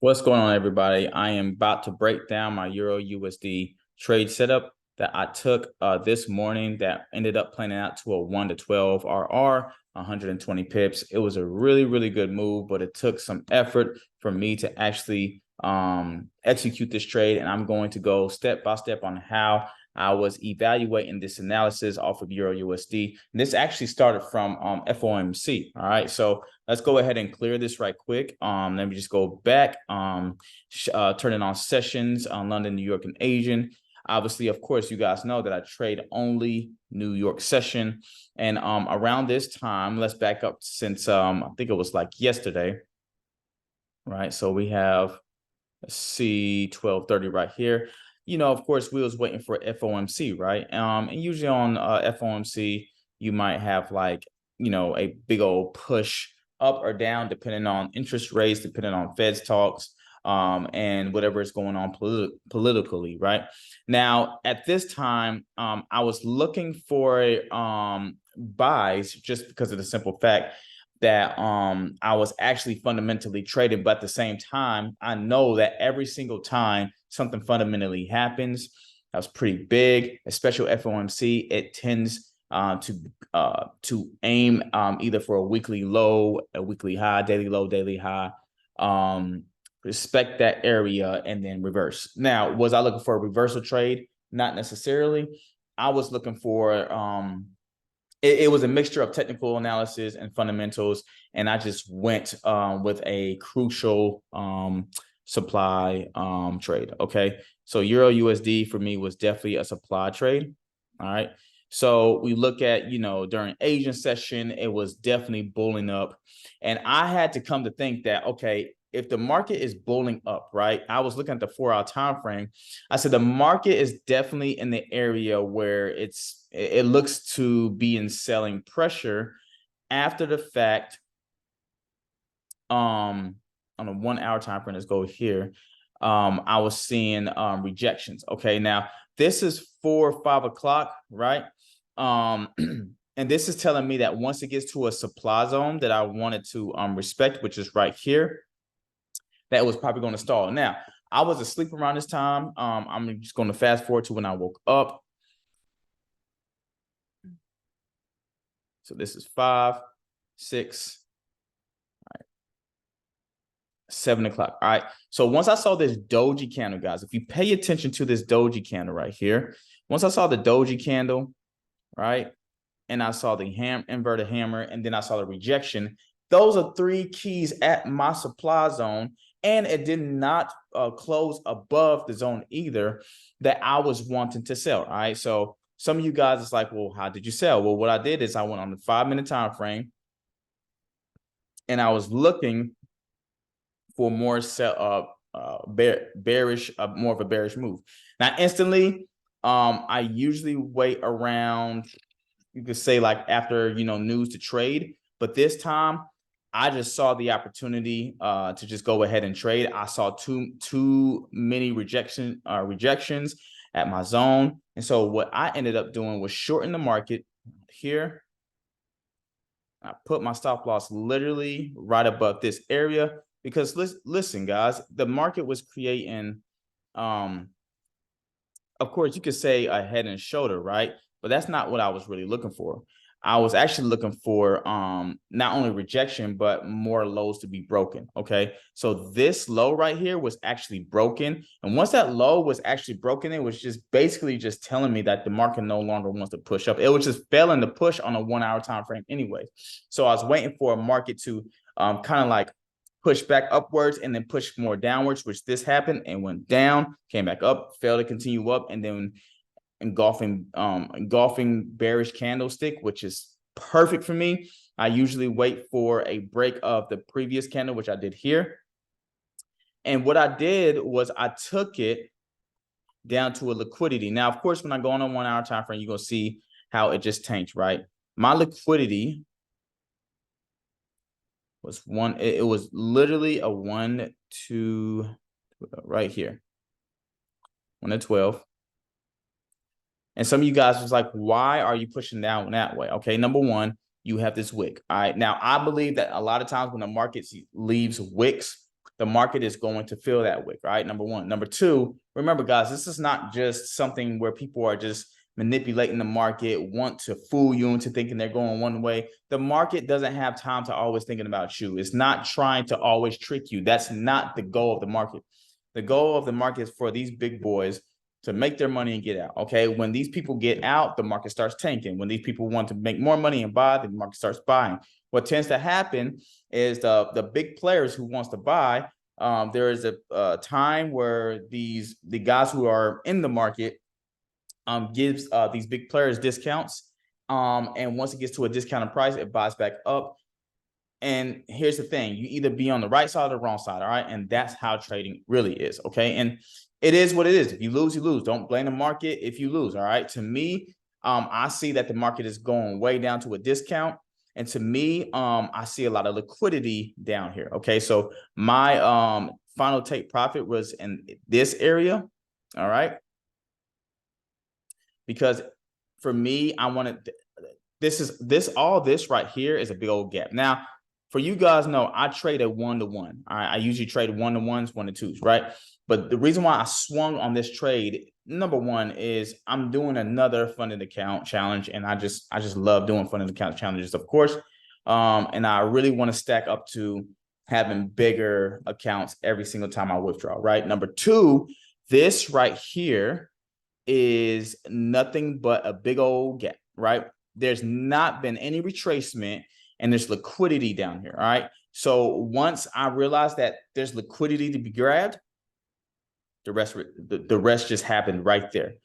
What's going on, everybody? I am about to break down my Euro USD trade setup that I took this morning that ended up planning out to a 1 to 12 RR, 120 pips. It was a really good move, but it took some effort for me to actually execute this trade. And I'm going to go step by step on how I was evaluating this analysis off of Euro USD. And this actually started from FOMC. All right. So let's go ahead and clear this right quick. Let me just go back, turning on sessions on London, New York, and Asian. Obviously, of course, you guys know that I trade only New York session. And around this time, let's back up since I think it was like yesterday. Right. So we have, let's see, 12:30 right here. Of course, we was waiting for FOMC, right? And usually on FOMC, you might have like, a big old push up or down, depending on interest rates, depending on Fed's talks, and whatever is going on politically, right? Now, at this time, I was looking for buys just because of the simple fact that I was actually fundamentally traded, but at the same time, I know that every single time something fundamentally happens, that was pretty big, especially FOMC, it tends to aim either for a weekly low, a weekly high, daily low, daily high, respect that area, and then reverse. Now, was I looking for a reversal trade? Not necessarily. I was looking for it was a mixture of technical analysis and fundamentals, and I just went with a crucial supply trade. Okay, so Euro USD for me was definitely a supply trade. All right, so we look at, during Asian session, it was definitely bulling up, and I had to come to think that, okay, if the market is bulling up, right? I was looking at the 4-hour time frame. I said the market is definitely in the area where it looks to be in selling pressure after the fact. On a 1-hour time frame, let's go here. I was seeing rejections. Okay, now this is 4 or 5 o'clock, right? And this is telling me that once it gets to a supply zone that I wanted to respect, which is right here, that was probably going to stall. Now, I was asleep around this time. I'm just going to fast forward to when I woke up. So this is 5, 6, 7 o'clock. All right. So once I saw this doji candle, guys, if you pay attention to this doji candle right here, once I saw the doji candle, right, and I saw the inverted hammer, and then I saw the rejection, those are 3 keys at my supply zone. And it did not close above the zone either that I was wanting to sell. All right. So some of you guys is like, well, how did you sell? Well, what I did is I went on the 5-minute time frame, and I was looking for more bearish, more of a bearish move. Now, instantly, I usually wait around, you could say, like after news to trade, but this time I just saw the opportunity to just go ahead and trade. I saw too many rejections at my zone, and so what I ended up doing was shorten the market here. I put my stop loss literally right above this area, because listen, guys, the market was creating, of course, you could say a head and shoulder, right? But that's not what I was really looking for. I was actually looking for not only rejection, but more lows to be broken. Okay, so this low right here was actually broken, and once that low was actually broken, it was just basically just telling me that the market no longer wants to push up. It was just failing to push on a 1-hour time frame anyway. So I was waiting for a market to kind of like push back upwards and then push more downwards, which this happened, and went down, came back up, failed to continue up, and then engulfing bearish candlestick, which is perfect for me. I usually wait for a break of the previous candle, which I did here. And what I did was I took it down to a liquidity. Now, of course, when I go on a 1-hour time frame, you're going to see how it just tanked, right? My liquidity was it was literally a 1 to right here, 1 to 12. And some of you guys was like, why are you pushing down that way? Okay, number one, you have this wick. All right. Now, I believe that a lot of times when the market leaves wicks, the market is going to feel that way, right? Number one. Number two, remember, guys, this is not just something where people are just manipulating the market, want to fool you into thinking they're going one way. The market doesn't have time to always thinking about you. It's not trying to always trick you. That's not the goal of the market. The goal of the market is for these big boys to make their money and get out. Okay. When these people get out, the market starts tanking. When these people want to make more money and buy, the market starts buying. What tends to happen is the big players who wants to buy, there is a time where the guys who are in the market gives these big players discounts. And once it gets to a discounted price, it buys back up. And here's the thing, you either be on the right side or the wrong side. All right. And that's how trading really is. Okay. And it is what it is. If you lose, you lose. Don't blame the market if you lose. All right. To me, I see that the market is going way down to a discount. And to me, I see a lot of liquidity down here. Okay. So my final take profit was in this area. All right. Because for me, I wanted all this right here is a big old gap. Now, for you guys know, I trade a 1-to-1. I usually trade 1-to-1s, 1-to-2s, right? But the reason why I swung on this trade, number one, is I'm doing another funded account challenge, and I just love doing funded account challenges, of course. And I really want to stack up to having bigger accounts every single time I withdraw, right? Number two, this right here is nothing but a big old gap, right? There's not been any retracement and there's liquidity down here. All right. So once I realized that there's liquidity to be grabbed, the rest just happened right there.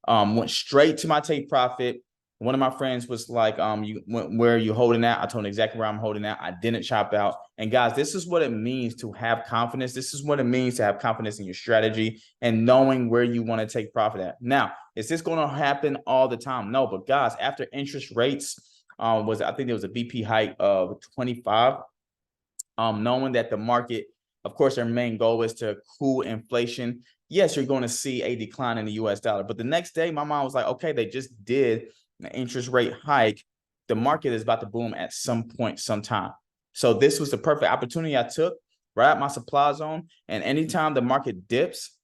Went straight to my take profit. One of my friends was like, where are you holding at? I told him exactly where I'm holding at. I didn't chop out. And guys, this is what it means to have confidence. This is what it means to have confidence in your strategy and knowing where you want to take profit at. Now, is this going to happen all the time? No, but guys, after interest rates I think there was a BP hike of 25, knowing that the market, of course, their main goal is to cool inflation. Yes, you're going to see a decline in the US dollar. But the next day, my mom was like, okay, they just did an interest rate hike. The market is about to boom at some point, sometime. So this was the perfect opportunity I took right at my supply zone. And anytime the market dips,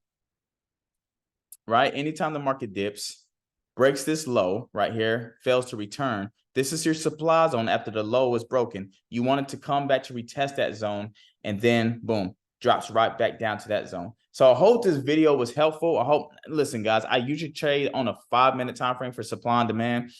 right? Anytime the market dips, breaks this low right here, fails to return, this is your supply zone after the low is broken. You want it to come back to retest that zone, and then boom, drops right back down to that zone. So I hope this video was helpful. I hope, listen, guys, I usually trade on a 5-minute time frame for supply and demand.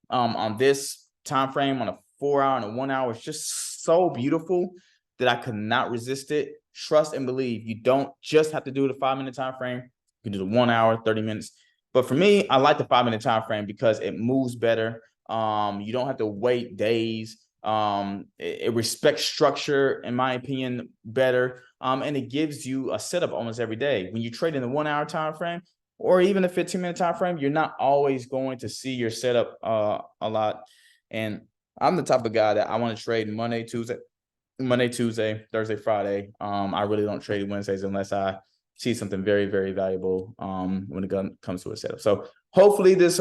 On this time frame, on a 4-hour and a 1-hour, it's just so beautiful that I could not resist it. Trust and believe. You don't just have to do the 5-minute time frame. You can do the 1 hour, 30 minutes. But for me, I like the 5-minute time frame because it moves better. You don't have to wait days. It respects structure, in my opinion, better. And it gives you a setup almost every day. When you trade in the 1 hour time frame or even a 15-minute time frame, you're not always going to see your setup a lot. And I'm the type of guy that I want to trade Monday, Tuesday, Thursday, Friday. I really don't trade Wednesdays unless I see something very, very valuable when it comes to a setup. So hopefully this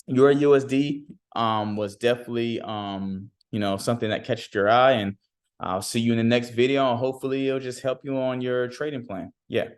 EURUSD was definitely something that catches your eye, and I'll see you in the next video, and hopefully it'll just help you on your trading plan. Yeah.